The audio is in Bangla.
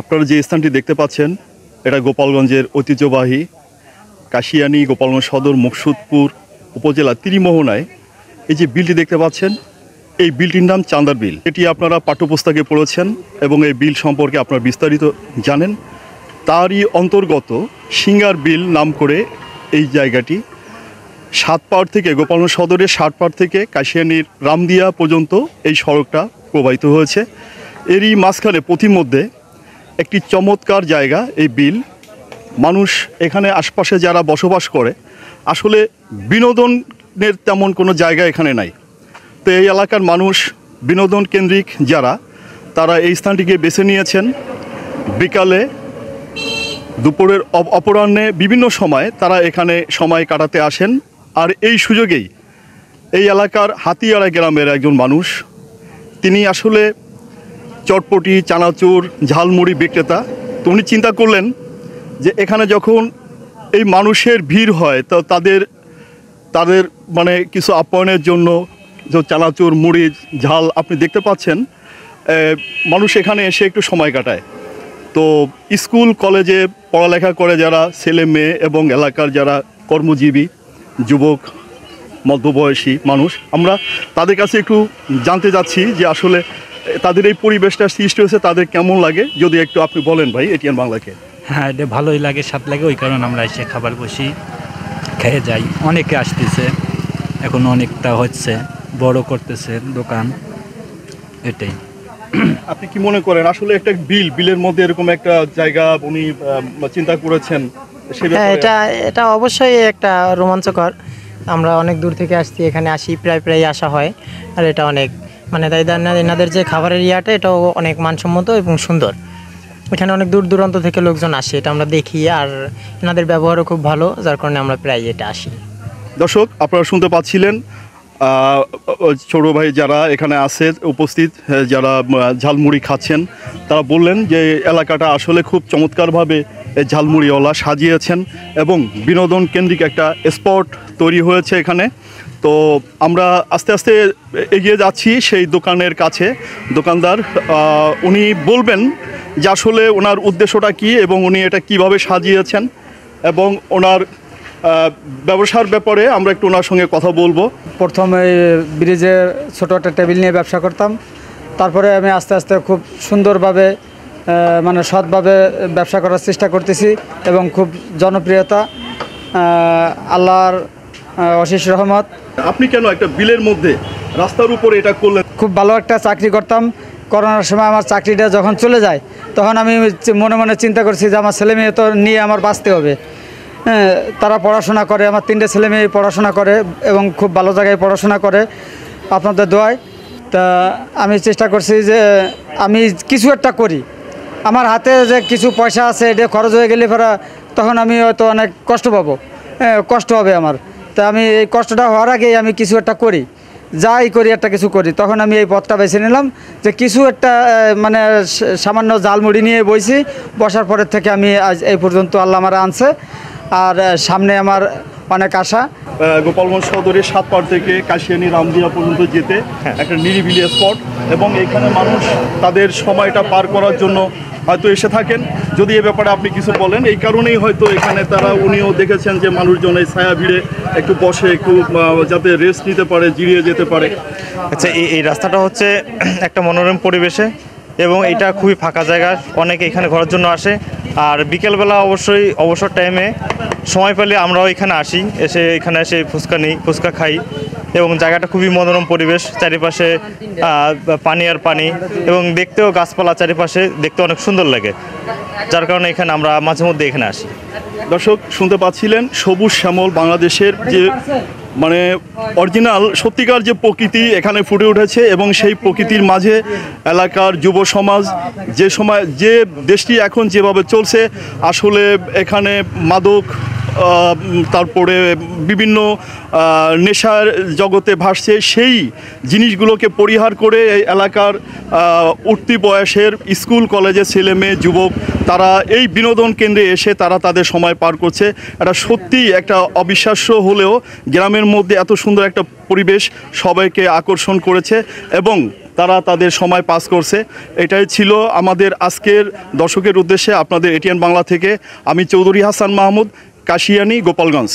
আপনারা যে স্থানটি দেখতে পাচ্ছেন এটা গোপালগঞ্জের ঐতিহ্যবাহী কাশিয়ানী গোপালগঞ্জ সদর মুকসুদপুর উপজেলা ত্রিমোহনায় এই যে বিলটি দেখতে পাচ্ছেন এই বিলটির নাম চান্দার বিল। এটি আপনারা পাঠ্যপুস্তকে পড়েছেন এবং এই বিল সম্পর্কে আপনারা বিস্তারিত জানেন। তারই অন্তর্গত সিঙ্গার বিল নাম করে এই জায়গাটি সাতপাড় থেকে গোপালগঞ্জ সদরের সাতপাড় থেকে কাশিয়ানীর রামদিয়া পর্যন্ত এই সড়কটা প্রবাহিত হয়েছে। এরই মাঝখানে পথিমধ্যে একটি চমৎকার জায়গা এই বিল। মানুষ এখানে আশপাশে যারা বসবাস করে আসলে বিনোদনের তেমন কোনো জায়গা এখানে নাই। তো এই এলাকার মানুষ বিনোদন কেন্দ্রিক যারা তারা এই স্থানটিকে বেছে নিয়েছেন। বিকালে দুপুরের অপরাহ্নে বিভিন্ন সময় তারা এখানে সময় কাটাতে আসেন। আর এই সুযোগেই এই এলাকার হাতিয়াড়া গ্রামের একজন মানুষ, তিনি আসলে চটপটি চানাচুর ঝালমুড়ি বিক্রেতা। তো উনি চিন্তা করলেন যে এখানে যখন এই মানুষের ভিড় হয় তো তাদের মানে কিছু আপ্যায়নের জন্য যে চানাচুর মুড়ি ঝাল আপনি দেখতে পাচ্ছেন, মানুষ এখানে এসে একটু সময় কাটায়। তো স্কুল কলেজে পড়ালেখা করে যারা ছেলে মেয়ে এবং এলাকার যারা কর্মজীবী যুবক মধ্যবয়সী মানুষ, আমরা তাদের কাছে একটু জানতে যাচ্ছি যে আসলে তাদের এই পরিবেশটা সৃষ্টি হয়েছে তাদের কেমন লাগে। যদি একটু আপনি বলেন ভাই এটিএন বাংলাকে। হ্যাঁ, এটা ভালোই লাগে, স্বাদ লাগে, ওই কারণে আমরা এসে খাবার বসি, খেয়ে যাই। অনেকে আসতেছে, এখন অনেকটা হচ্ছে, বড় করতেছে দোকান, এটাই। আপনি কি মনে করেন আসলে একটা বিলের মধ্যে এরকম একটা জায়গা উনি চিন্তা করেছেন? হ্যাঁ, এটা অবশ্যই একটা রোমাঞ্চকর। আমরা অনেক দূর থেকে আসছি, এখানে আসি, প্রায় আসা হয়। আর এটা অনেক মানে এনাদের যে খাবারের ইয়াটা এটাও অনেক মানসম্মত এবং সুন্দর। এখানে অনেক দূর দূরান্ত থেকে লোকজন আসে, এটা আমরা দেখি। আর এনাদের ব্যবহারও খুব ভালো, যার কারণে আমরা প্রায় এটা আসি। দর্শক, আপনারা শুনতে পাচ্ছিলেন ছোট ভাই যারা এখানে আছে উপস্থিত, যারা ঝালমুড়ি খাচ্ছেন, তারা বললেন যে এলাকাটা আসলে খুব চমৎকারভাবে ঝালমুড়িওয়ালা সাজিয়েছেন এবং বিনোদন কেন্দ্রিক একটা স্পট তৈরি হয়েছে এখানে। তো আমরা আস্তে আস্তে এগিয়ে যাচ্ছি সেই দোকানের কাছে। দোকানদার উনি বলবেন যে আসলে ওনার উদ্দেশ্যটা কী এবং উনি এটা কিভাবে সাজিয়েছেন এবং ওনার ব্যবসার ব্যাপারে আমরা একটু ওনার সঙ্গে কথা বলবো। প্রথমে ব্রিজে ছোটো একটা টেবিল নিয়ে ব্যবসা করতাম, তারপরে আমি আস্তে আস্তে খুব সুন্দরভাবে মানে সৎভাবে ব্যবসা করার চেষ্টা করতেছি এবং খুব জনপ্রিয়তা, আল্লাহর অশেষ রহমত। আপনি কেন একটা বিলের মধ্যে রাস্তার উপরে এটা করলেন? খুব ভালো একটা চাকরি করতাম, করোনার সময় আমার চাকরিটা যখন চলে যায় তখন আমি মনে মনে চিন্তা করছি যে আমার ছেলে মেয়ে তো নিয়ে আমার বাঁচতে হবে। হ্যাঁ, তারা পড়াশোনা করে, আমার 3টে ছেলে মেয়ে পড়াশোনা করে এবং খুব ভালো জায়গায় পড়াশোনা করে আপনাদের দোয়ায়। তা আমি চেষ্টা করছি যে আমি কিছু একটা করি, আমার হাতে যে কিছু পয়সা আছে এটা খরচ হয়ে গেলে তখন আমি হয়তো অনেক কষ্ট পাবো, কষ্ট হবে আমার। তা আমি এই কষ্টটা হওয়ার আগেই আমি কিছু একটা করি, যাই করি একটা কিছু করি। তখন আমি এই পথটা বেছে নিলাম যে কিছু একটা মানে সামান্য জালমুড়ি নিয়ে বইছি, বসার পরের থেকে আমি আজ এই পর্যন্ত আল্লাহ আমার আনছে। আর সামনে আমার অনেক আশা। গোপালগঞ্জ সদরের সাতপাড় থেকে কাশিয়ানী রামদিয়া পর্যন্ত যেতে একটা নিরিবিলি স্পট এবং এখানে মানুষ তাদের সময়টা পার করার জন্য হয়তো এসে থাকেন। যদি এ ব্যাপারে আপনি কিছু বলেন, এই কারণেই হয়তো এখানে উনিও দেখেছেন যে মানুষজন এই ছায়া ভিড়ে একটু বসে, একটু যাতে রেস্ট নিতে পারে, জিরিয়ে যেতে পারে। আচ্ছা, এই রাস্তাটা হচ্ছে একটা মনোরম পরিবেশে এবং এটা খুবই ফাঁকা জায়গা, অনেকে এখানে ঘোরার জন্য আসে। আর বিকেলবেলা অবশ্যই অবসর টাইমে সময় পেলে আমরাও এখানে আসি, এখানে এসে ফুচকা খাই এবং জায়গাটা খুবই মনোরম পরিবেশ, চারিপাশে পানি আর পানি এবং দেখতেও গাছপালা চারিপাশে দেখতে অনেক সুন্দর লাগে, যার কারণে এখানে আমরা মাঝে মধ্যে এখানে আসি। দর্শক, শুনতে পাচ্ছিলেন সবুজ শ্যামল বাংলাদেশের যে মানে অরিজিনাল সত্যিকার যে প্রকৃতি এখানে ফুটে উঠেছে এবং সেই প্রকৃতির মাঝে এলাকার যুব সমাজ যে দেশটি এখন যেভাবে চলছে, আসলে এখানে মাদক তারপরে বিভিন্ন নেশার জগতে ভাসছে, সেই জিনিসগুলোকে পরিহার করে এই এলাকার উঠতি বয়সের স্কুল কলেজের ছেলে মেয়ে যুবক তারা এই বিনোদন কেন্দ্রে এসে তারা তাদের সময় পার করছে। এটা সত্যিই একটা অবিশ্বাস্য হলেও গ্রামের মধ্যে এত সুন্দর একটা পরিবেশ সবাইকে আকর্ষণ করেছে এবং তারা তাদের সময় পাস করছে। এটাই ছিল আমাদের আজকের দর্শকের উদ্দেশ্যে আপনাদের এটিএন বাংলা থেকে আমি চৌধুরী হাসান মাহমুদ, কাশিয়ানী, গোপালগঞ্জ।